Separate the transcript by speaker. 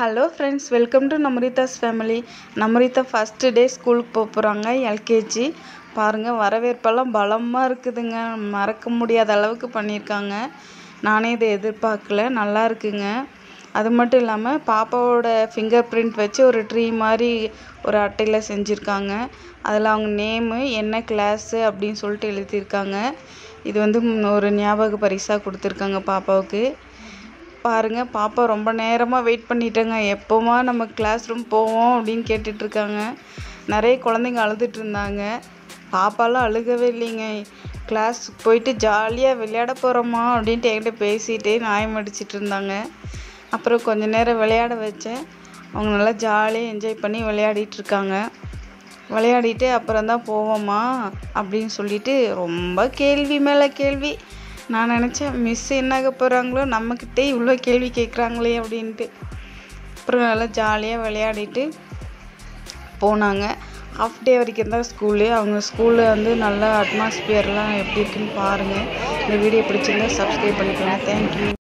Speaker 1: Hello friends, welcome to Namrita's family. Namrita first day ஸ்கூலுக்கு போகிறாங்க, LKG. பாருங்கள், வரவேற்பெல்லாம் பலமாக இருக்குதுங்க. மறக்க முடியாத அளவுக்கு பண்ணியிருக்காங்க. நானே இதை எதிர்பார்க்கல, நல்லா இருக்குங்க. அது மட்டும் இல்லாமல் பாப்பாவோட ஃபிங்கர் பிரிண்ட் வச்சு ஒரு ட்ரீ மாதிரி ஒரு அட்டையில் செஞ்சுருக்காங்க. அதில் அவங்க நேமு, என்ன கிளாஸு அப்படின்னு சொல்லிட்டு எழுதியிருக்காங்க. இது வந்து ஒரு ஞாபக பரிசாக கொடுத்துருக்காங்க பாப்பாவுக்கு. பாருங்கள், பாப்பா ரொம்ப நேரமாக வெயிட் பண்ணிட்டேங்க. எப்போமா நம்ம கிளாஸ் ரூம் போவோம் அப்படின்னு கேட்டுட்ருக்காங்க. நிறைய குழந்தைங்க அழுதுட்டு இருந்தாங்க. பாப்பாலாம் அழுகவே இல்லைங்க. கிளாஸ் போயிட்டு ஜாலியாக விளையாட போகிறோமா அப்படின்ட்டு என்கிட்ட பேசிகிட்டே நியாயம் அடிச்சிட்டு இருந்தாங்க. அப்புறம் கொஞ்ச நேரம் விளையாட வச்சேன். அவங்க நல்லா ஜாலியாக என்ஜாய் பண்ணி விளையாடிட்டுருக்காங்க. விளையாடிட்டு அப்புறம் தான் போவோம்மா அப்படின்னு சொல்லிட்டு ரொம்ப கேள்வி மேலே கேள்வி. நான் நினச்சேன், மிஸ் என்னாக போகிறாங்களோ, நம்மக்கிட்டே இவ்வளோ கேள்வி கேட்குறாங்களே அப்படின்ட்டு. அப்புறம் நல்லா ஜாலியாக விளையாடிட்டு போனாங்க. ஹாஃப் டே வரைக்கும் தான் ஸ்கூலு. அவங்க ஸ்கூலில் வந்து நல்ல அட்மாஸ்பியர்லாம் எப்படி இருக்குன்னு பாருங்கள். இந்த வீடியோ பிடிச்சிருந்தா சப்ஸ்கிரைப் பண்ணிக்கோங்க. தேங்க்யூ.